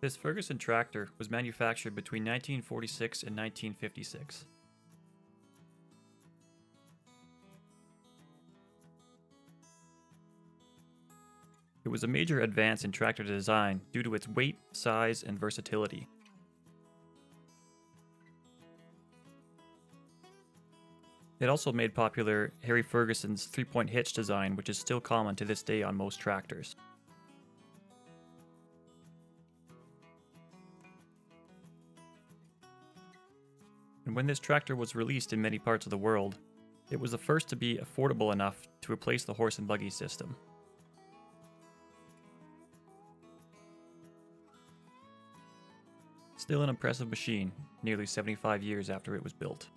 This Ferguson tractor was manufactured between 1946 and 1956. It was a major advance in tractor design due to its weight, size, and versatility. It also made popular Harry Ferguson's three-point hitch design, which is still common to this day on most tractors. And when this tractor was released in many parts of the world, it was the first to be affordable enough to replace the horse and buggy system. Still an impressive machine, nearly 75 years after it was built.